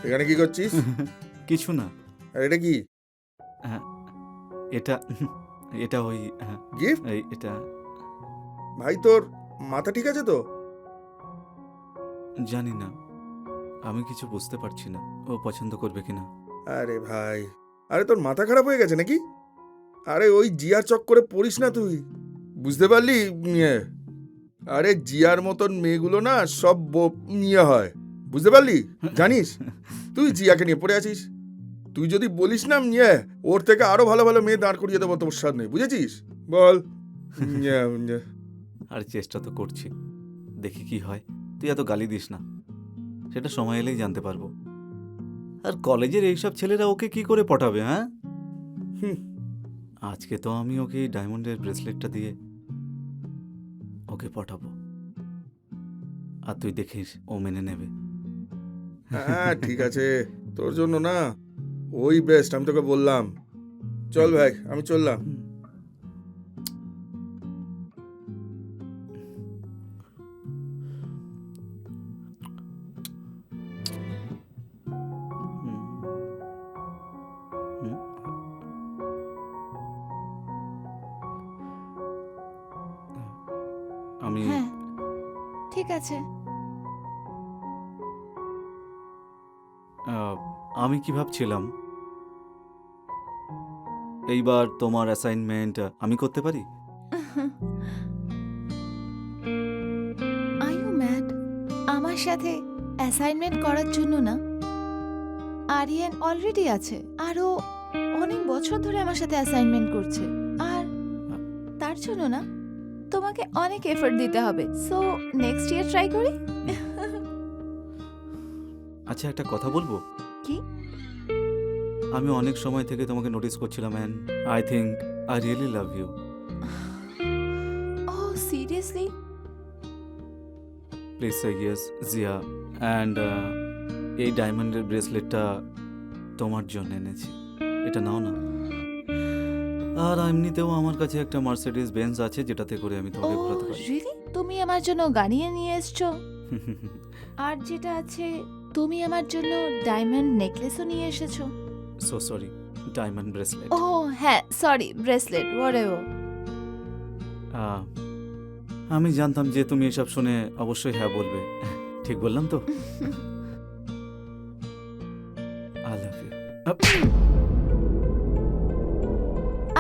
এখানে কি করছিস? কিছু না। আর এটা কি? এটা এটা ওই গিফট? এটা ভাই তোর মাথা ঠিক আছে তো? জানি না, আমি কিছু বুঝতে পারছি না ও পছন্দ করবে কিনা। আরে ভাই, আরে তোর মাথা খারাপ হয়ে গেছে নাকি? আরে ওই জিয়ার চক্করে পড়িস না তুই, বুঝতে পারলি? আরে জিয়ার মতন মেয়েগুলো না সব নিয়ে হয়, বুঝতে পারলি? জানিস তুই জিয়াকে নিয়ে পড়ে আছিস। তুই যদি বলিস না নিয়ে, ওর থেকে আরো ভালো ভালো মেয়ে দাঁড় করিয়ে দেবো তোর সামনে, বুঝেছিস? বল। আর চেষ্টা তো করছি, দেখি কি হয়। তুই এত গালি দিস না, সেটা সময় এলেই জানতে পারবো। আর কলেজের এইসব ছেলেরা ওকে কি করে পটাবে? হ্যাঁ, আজকে তো আমি ওকে এই ডায়মন্ডের ব্রেসলেটটা দিয়ে ওকে পটাবো, আর তুই দেখিস ও মেনে নেবে। হ্যাঁ ঠিক আছে, তোর জন্য না ওই বেস্ট, আমি তোকে বললাম। চল ভাই, আমি চললাম। আমি হ্যাঁ ঠিক আছে। আমি কি ভাবছিলাম, এইবার তোমার অ্যাসাইনমেন্ট আমি করতে পারি? Are you mad? আমার সাথে অ্যাসাইনমেন্ট করার জন্য না, আরিয়ান অলরেডি আছে, আরও অনেক বছর ধরে আমার সাথে অ্যাসাইনমেন্ট করছে, আর তার জন্য না তোমাকে অনেক এফর্ট দিতে হবে। সো নেক্সট ইয়ার ট্রাই করি। আচ্ছা, একটা কথা বলবো? কি? আমি অনেক সময় থেকে তোমাকে নোটিস করছিলাম and I think I really love you. Oh seriously? Please say yes Jiya. And এই ডায়মন্ডের ব্রেসলেটটা তোমার জন্য এনেছি, এটা নাও না। আর এমনিতেও আমার কাছে একটা মার্সিডিজ বেঞ্জ আছে, যেটাতে করে আমি তোমাকে ওহ ঘোরাতে পারি। রিয়েলি? তুমি আমার জন্য গাড়ি নিয়ে এসছো, আর যেটা আছে তুমি আমার জন্য ডায়মন্ড নেকলেসও নিয়ে এসেছো। So sorry, diamond bracelet. ও হ্যাঁ সরি, ব্রেসলেট হোয়াটএভার। আমি জানতাম যে তুমি এসব শুনে অবশ্যই হ্যাঁ বলবে। ঠিক বললাম তো? I love you.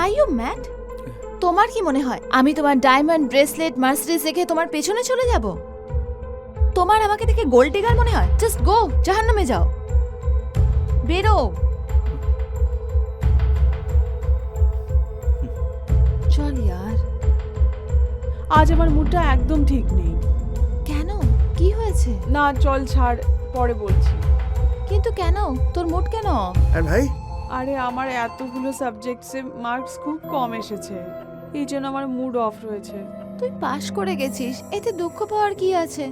Are you mad? তোমার কি মনে হয় আমি তোমার ডায়মন্ড ব্রেসলেট মার্সিডিজ দেখে তোমার পেছনে চলে যাব? তোমার আমাকে দেখে গোল্ড ডিগার মনে হয়? জাস্ট গো, জাহান্নামে যাও, বেরো। চল ইয়ার। আজ আমার মুডটা একদম ঠিক নেই। কেন, কি হয়েছে? না চল ছাড়, পরে বলছি। কিন্তু কেন, তোর মুড কেন? আর ভাই আরে আমার এতগুলো সাবজেক্টসে মার্কস খুব কম এসেছে, এই জন্য আমার মুড অফ রয়েছে। তুই পাশ করে গেছিস, এতে দুঃখ পাওয়ার কি আছে?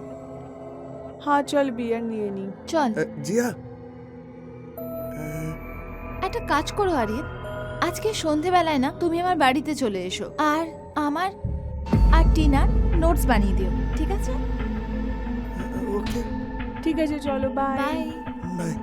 হ্যাঁ চল বিয়ার নিয়ে নি। চল। জিয়া, একটা কাজ করো আরিয়ান, আজকে সন্ধেবেলায় না তুমি আমার বাড়িতে চলে এসো, আর আমার আর টিনার নোটস বানিয়ে দিও, ঠিক আছে? ওকে ঠিক আছে চলো, বাই। বাই। বাই।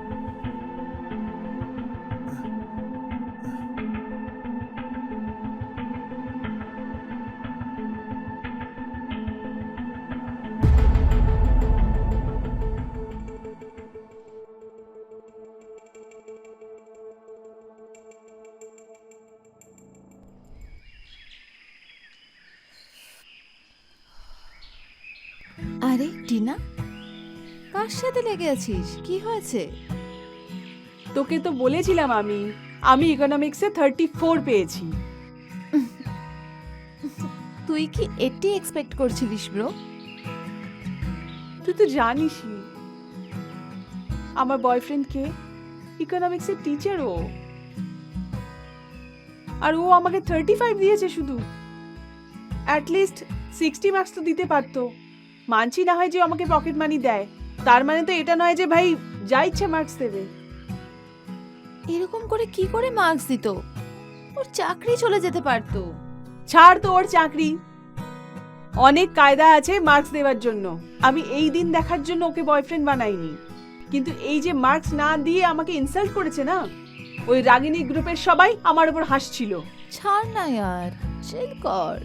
আরে টিনা, কার সাথে লেগে আছিস? কি হয়েছে? তোকে তো বলেছিলাম আমি ইকোনমিক্সে 34 পেয়েছি। তুই কি 80 এক্সপেক্ট করছিলিস ব্রো? তুই তো জানিসই আমার বয়ফ্রেন্ড কে, ইকোনমিক্সের টিচার ও, আর ও আমাকে 35 দিয়েছে শুধু। অ্যাটলিস্ট 60 মার্কস তো দিতে পারতো। মানছি না হয় যে আমাকে পকেট মানি দেয়, তার মানে তো এটা নয় যে ভাই যা ইচ্ছে মার্কস দেবে। এরকম করে কি করে মার্কস দিত? ওর চাকরি চলে যেতে পারতো। ছাড় তো ওর চাকরি, অনেক কায়দা আছে মার্কস দেওয়ার জন্য। আমি এই দিন দেখার জন্য ওকে বয়ফ্রেন্ড বানাইনি। কিন্তু এই যে মার্কস না দিয়ে আমাকে ইনসাল্ট করেছে না, ওই রাগিনী গ্রুপের সবাই আমার উপর হাসছিল। ছাড় না यार, চিল কর।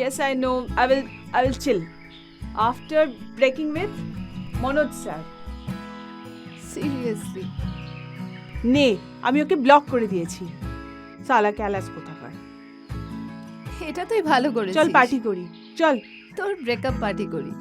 Yes, I know. I will chill. After breaking with Manoj sir. Seriously, নে, আমি ওকে ব্লক করে দিয়েছি। সালা ক্যালাস কোথাকার। এটা তুই ভালো করেছিস। চল পার্টি করি, চল। তোর ব্রেকআপ পার্টি করি।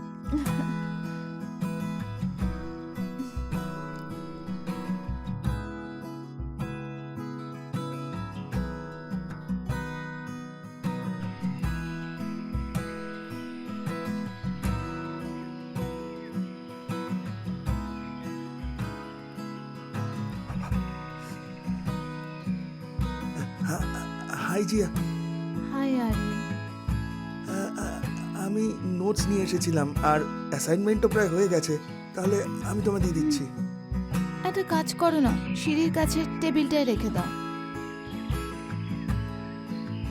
Hi Jiya, hi Aryan. আমি নোটস নিয়ে এসেছিলাম আর অ্যাসাইনমেন্টও প্রায় হয়ে গেছে, তাহলে আমি তোমায় দিয়ে দিচ্ছি। একটা কাজ করো না, সিঁড়ির কাছে টেবিলটায় রেখে দাও।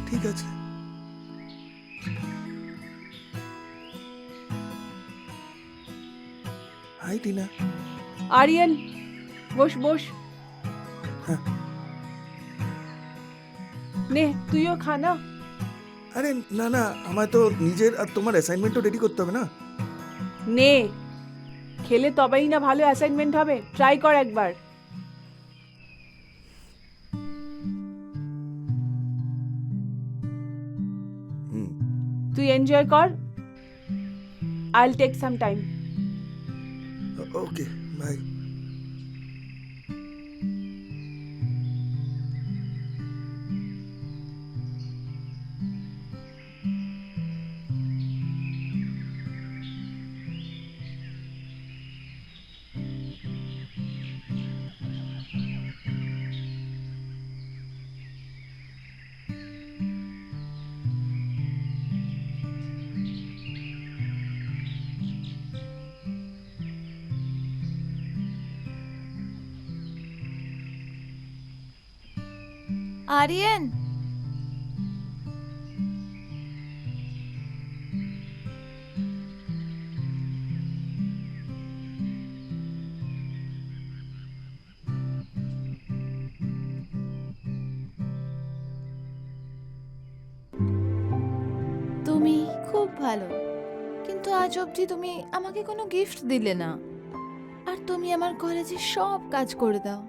ঠিক আছে। হাই টিনা। আরিয়ান, বস বস। হ্যাঁ। নে, তুইও খা না। আরে না না, আমায় তো নিজের আর তোমার অ্যাসাইনমেন্টও রেডি করতে হবে না। নে, খেলে তবেই না ভালো অ্যাসাইনমেন্ট হবে। ট্রাই কর একবার। হুম। তুই এনজয় কর। I'll take some time. Okay, bye. Aryan, তুমি খুব ভালো, কিন্তু আজ অবধি তুমি আমাকে কোনো গিফট দিলে না, আর তুমি আমার কলেজে সব কাজ করে দাও।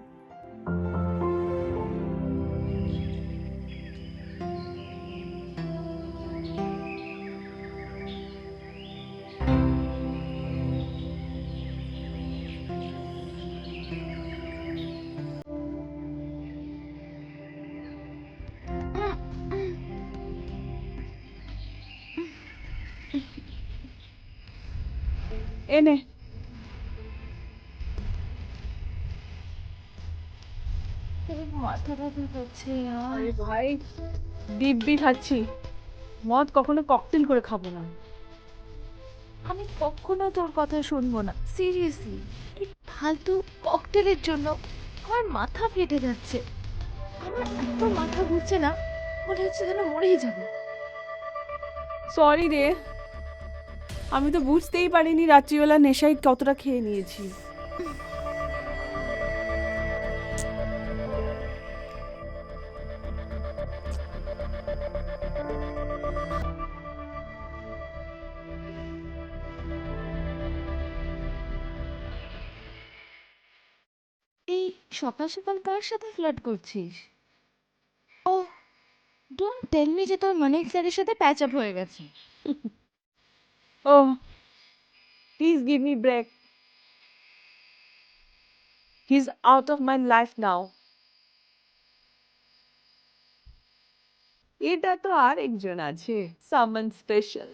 এনে মাথা ব্যথা করছে। আরে ভাই, দিব্যি খাচ্ছি। মদ কখনো ককটেল করে খাবো না। আমি কখনো তোর কথা শুনবো না, সিরিয়াসলি। এই ফালতু ককটেলের জন্য আমার মাথা ফেটে যাচ্ছে। আমার এত মাথা ঘুরছে না, মনে হচ্ছে যেন মরেই যাবে। সরি রে, আমি তো বুঝতেই পারিনি রাত্রিবেলা নেশায় কতটা খেয়ে নিয়েছি। এই সকাল সকাল কার সাথে ফ্লার্ট করছিস? ও, ডোন্ট টেল মি যে তোর মানিক স্যারের সাথে প্যাচ আপ হয়ে গেছে। Oh, please give me break. He's out of my life now. এটা তো আর একজন আছে, সামন স্পেশাল।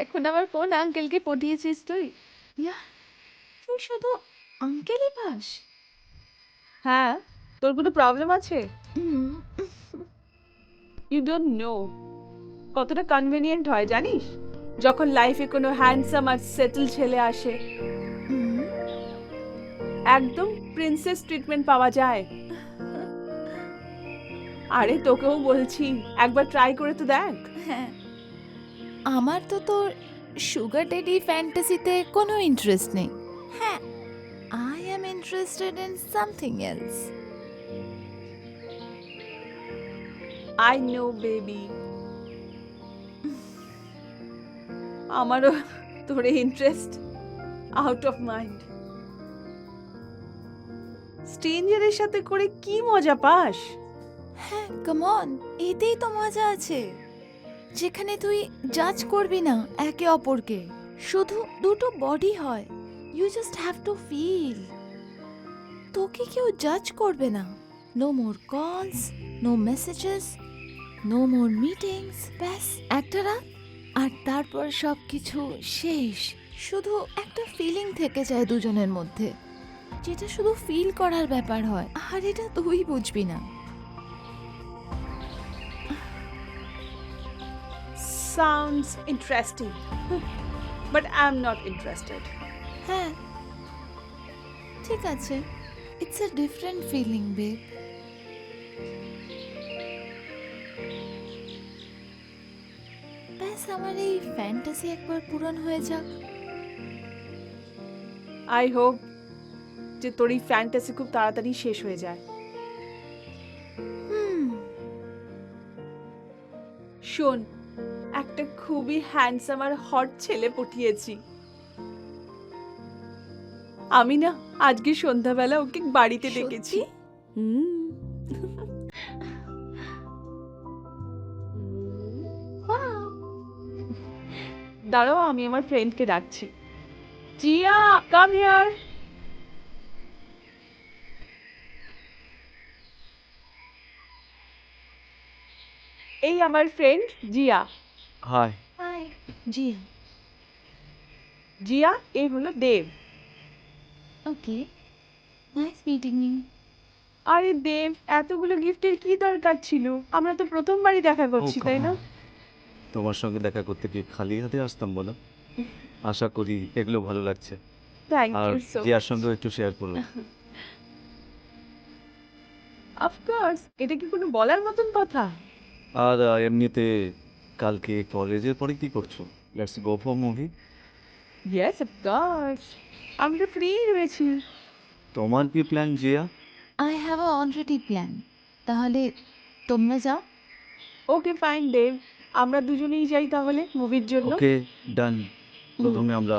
এখন আবার কোন আঙ্কেলকে পটিয়েছিস তুই? ইয়া, তুই শুধু আঙ্কেলই পাস? হ্যাঁ, তোর কোনো প্রবলেম আছে? ইউ ডোন্ট নো কতটা কনভিনিয়েন্ট হয় জানিস, যখন লাইফে কোনো হ্যান্ডসাম আর সেটেল ছেলে আসে। একদম প্রিন্সেস ট্রিটমেন্ট পাওয়া যায়। আরে তোকেও বলছি, একবার ট্রাই করে তো দেখ। হ্যাঁ, আমার তো তোর সুগার ডেডি ফ্যান্টাসিতে কোনো ইন্টারেস্ট নেই। হ্যাঁ, I am interested in something else. I know baby. আমারও তোরে ইন্টারেস্ট আউট অফ মাইন্ড। স্ট্রেঞ্জারের সাথে করে কি মজা পাস? হ্যাঁ, কাম অন, এতেই তো মজা আছে, যেখানে তুই জাজ করবি না একে অপরকে, শুধু দুটো বডি হয়, you just have to feel. তোকে কেউ জাজ করবে না। No more calls, no messages, no more meetings. ব্যাস একটা রাত, আর তারপর সব কিছু শেষ। শুধু একটা ফিলিং থেকে যায় দুজনের মধ্যে, যেটা শুধু ফিল করার ব্যাপার হয়, আর এটা তুই বুঝবি না। Sounds interesting. But I'm not interested. হ্যাঁ, ঠিক আছে, it's a different feeling babe. ব্যাস আমার এই ফ্যান্টাসি একবার পূরণ হয়ে যাক। I hope যে তোর এই ফ্যান্টাসি খুব তাড়াতাড়ি শেষ হয়ে যায়। হুম, শোন, একটা খুবই হ্যান্ডসাম আর হট ছেলে পটিয়েছি। আমি না আজকে সন্ধ্যাবেলা ওকে বাড়িতে ডেকেছি। সত্যি? হুম। দাঁড়াও, আমি আমার ফ্রেন্ডকে ডাকছি। Jiya, come here. এই আমার friend Jiya. Hi. Hi ji. Jiya, এই হলো Dev. Okay, nice meeting you. আরে দেব, এতগুলো গিফটের কি দরকার ছিল? আমরা তো প্রথমবারই দেখা করছি, Oh, তাই না? তোমার সঙ্গে দেখা করতে কি খালি হাতে আসতাম বলো? আশা করি এগুলো ভালো লাগছে, থ্যাংক আর ইউ সো জিয়ার সঙ্গেও একটু শেয়ার করো। অফকোর্স, এটা কি কোনো বলার মতন কথা? আর এমনিতে কালকে কলেজের পরে কি করছো? Let's go for movie. Yes of course, আমি তো ফ্রি রয়েছি। তোমার কি plan Zia? I have a already plan. তাহলে তোমরা যাও। ওকে ফাইন দেব, আমরা দুজনেই যাই তাহলে মুভির জন্য। ওকে, ডান। প্রথমে আমরা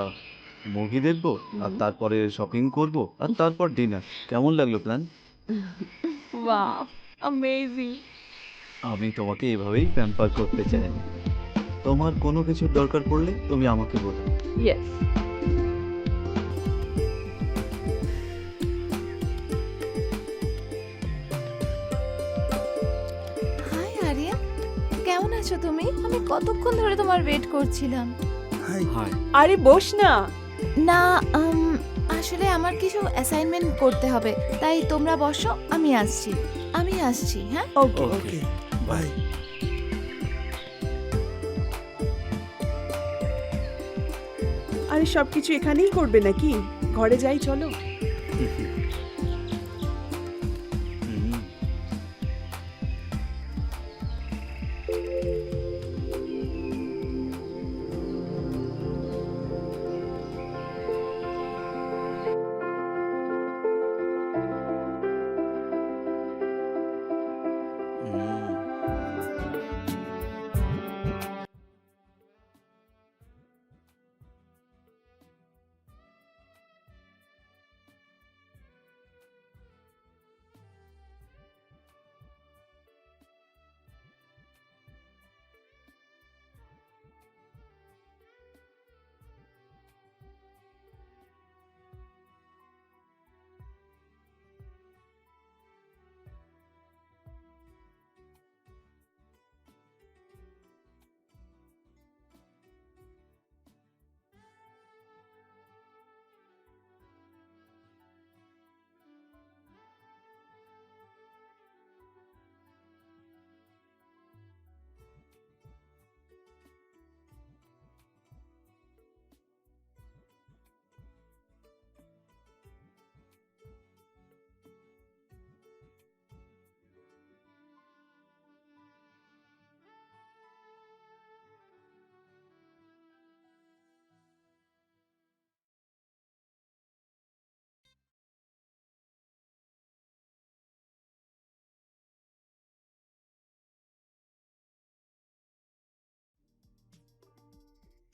মুভি দেখবো, আর তারপরে শপিং করব, আর তারপর ডিনার। কেমন লাগলো প্ল্যান? Wow, amazing. আমি তোমাকে এভাবেই প্যাম্পার করতে চাই। তোমার কোনো কিছুর দরকার পড়লে তুমি আমাকে বলো। ইয়েস। হাই আরিয়া, কেমন আছো তুমি? আমি কতক্ষণ ধরে তোমার ওয়েট করছিলাম। হাই। হাই। আরে বস না। না, আসলে আমার কিছু অ্যাসাইনমেন্ট করতে হবে, তাই তোমরা বসো, আমি আসছি। হ্যাঁ, ওকে। ওকে, বাই। আরে সবকিছু এখানেই করবে নাকি? ঘরে যাই চলো। হুম।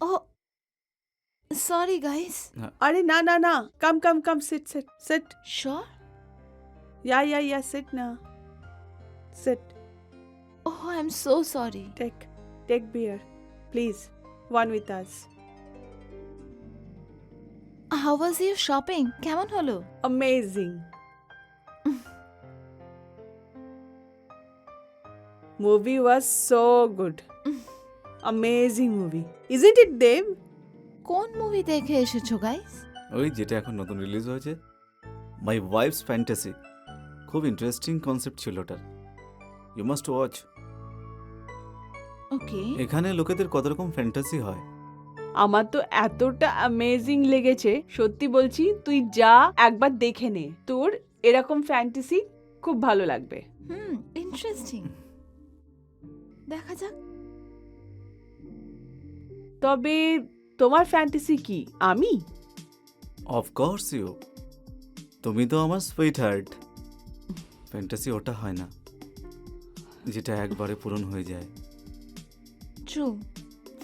ও সরি গাইস। আরে না না না, come come come, sit sit sit. Sure? Yeah sit ना, sit. Oh I am so sorry. Take beer, please, one with us. How was your shopping? কেমন হলো? Amazing. Movie was so good. Amazing movie. Isn't it, Dev? কোন movie দেখে এসেছো guys? ওই যেটা এখন নতুন রিলিজ হয়েছে, মাই ওয়াইফস ফ্যান্টাসি। খুব ইন্টারেস্টিং কনসেপ্ট ছিল ওটার, ইউ মাস্ট ওয়াচ। ওকে। এখানে লোকেদের কত রকম ফ্যান্টাসি হয়। আমার তো এতটা অ্যামেজিং লেগেছে, সত্যি বলছি, তুই যা একবার দেখে নে, তোর এরকম ফ্যান্টাসি খুব ভালো লাগবে। ইন্টারেস্টিং। দেখা যাক। তবে তোমার ফ্যান্টাসি কি? আমি? অফকোর্স ইউ, তুমি তো আমার সুইট হার্ট। ফ্যান্টাসি ওটা হয় না যেটা একবারে পূরণ হয়ে যায়। ট্রু,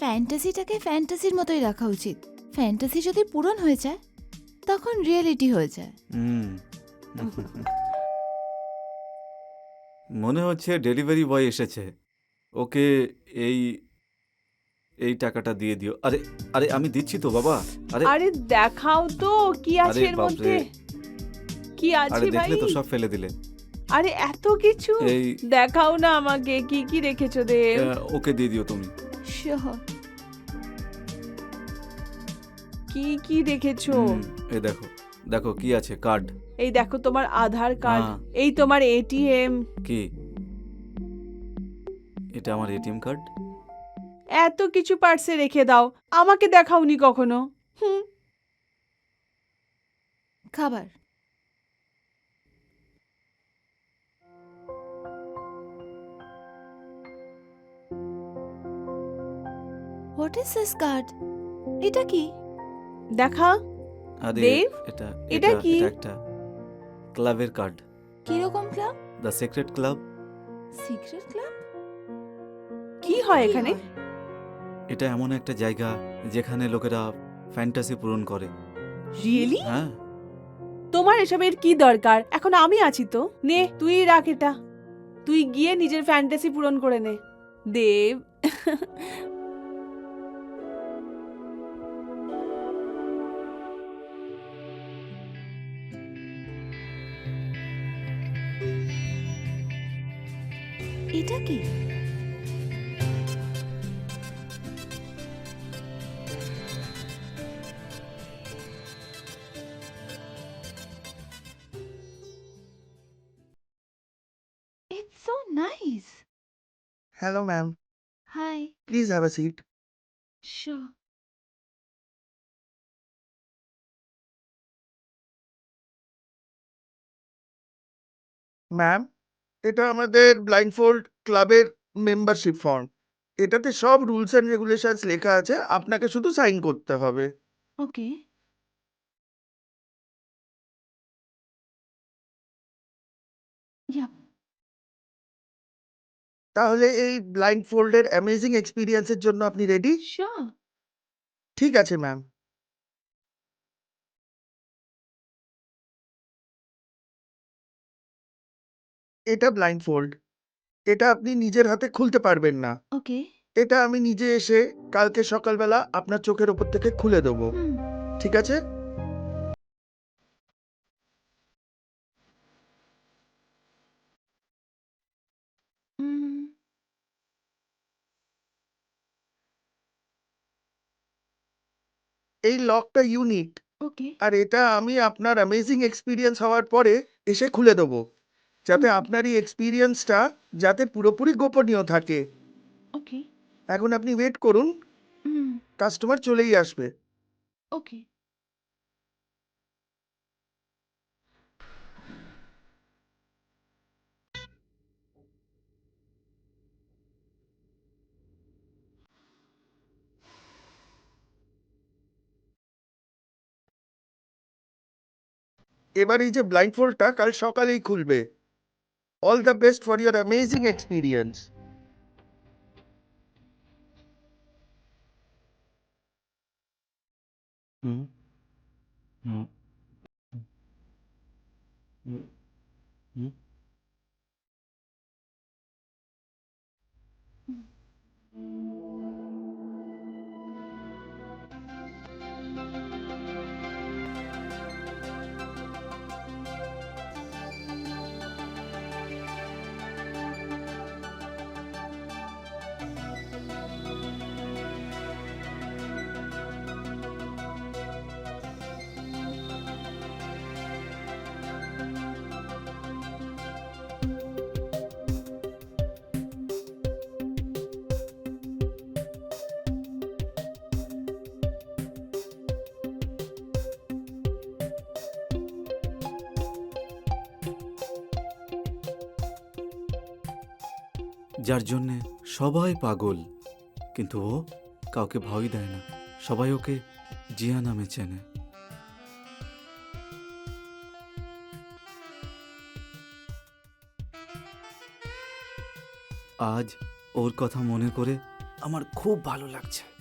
ফ্যান্টাসিটাকে ফ্যান্টাসির মতোই রাখা উচিত। ফ্যান্টাসি যদি পূরণ হয়ে যায় তখন রিয়েলিটি হয়ে যায়। হুম। মনে হচ্ছে ডেলিভারি বয় এসেছে, ওকে এই এই টাকাটা দিয়ে দিও। আরে আরে আমি দিচ্ছি তো বাবা। আরে আরে দেখাও তো কি আছে আরে এর বাপরে। মধ্যে, কি আরে আছে ভাই? দেখলে তো সব ফেলে দিলে। আরে এত কিছু এই দেখাও না আমাকে, কি কি রেখেছো দেব? ওকে দিয়ে দিও তুমি। শিওর। কি কি রেখেছো? এই দেখো দেখো কি আছে, কার্ড। এই দেখো তোমার আধার কার্ড, হ্যাঁ। এই তোমার এটিএম। কি এটা আমার এটিএম কার্ড? এত কিছু পার্সে রেখে দাও, আমাকে দেখাওনি কখনো। হুম। খাবার। What is this card? এটা কি? দেখা। আরে দেব, এটা এটা কি? এটা একটা ক্লাবের কার্ড, কিরকম club? The secret club. Secret club? কি হয় এখানে? এটা এমন একটা জায়গা যেখানে লোকেরা ফ্যান্টাসি পূরণ করে। রিয়েলি? হ্যাঁ, তোমার এসবের কি দরকার? এখন আমি আছি তো। নে তুই রাখ এটা, তুই গিয়ে নিজের ফ্যান্টাসি পূরণ করে নে। দেব, এটা কি? It's so nice. Hello, ma'am. Hi. Please have a seat. Sure. Ma'am, এটা আমাদের ব্লাইন্ডফোল্ড ক্লাবের মেম্বারশিপ ফর্ম। এটাতে সব রুলস অ্যান্ড রেগুলেশনস লেখা আছে, আপনাকে শুধু সাইন করতে হবে। Okay. Yeah. তাহলে এই ব্লাইন্ডফোল্ডের অ্যামেজিং এক্সপিরিয়েন্সের জন্য আপনি রেডি? Sure. ঠিক আছে ম্যাম। এটা ব্লাইন্ডফোল্ড, এটা আপনি নিজের হাতে খুলতে পারবেন না। Okay. এটা আমি নিজে এসে কালকে সকালবেলা আপনার চোখের ওপর থেকে খুলে দেবো, ঠিক আছে? Mm. এই লকটা ইউনিক, Okay. আর এটা আমি আপনার অ্যামেজিং এক্সপিরিয়েন্স হওয়ার পরে এসে খুলে দেবো, যাতে আপনার এই এক্সপিরিয়েন্সটা যাতে পুরোপুরি গোপনীয় থাকে। Okay. এখন আপনি ওয়েট করুন, Mm. কাস্টমার চলেই আসবে। Okay. এবার এই যে ব্লাইন্ডফোল্ডটা কাল সকালেই খুলবে। All the best for your amazing experience. হুম হুম হুম হুম যার জন্যে সবাই পাগল, কিন্তু ও কাউকে ভয় দেয় না। সবাই ওকে জিয়া নামে চেনে। আজ ওর কথা মনে করে আমার খুব ভালো লাগছে।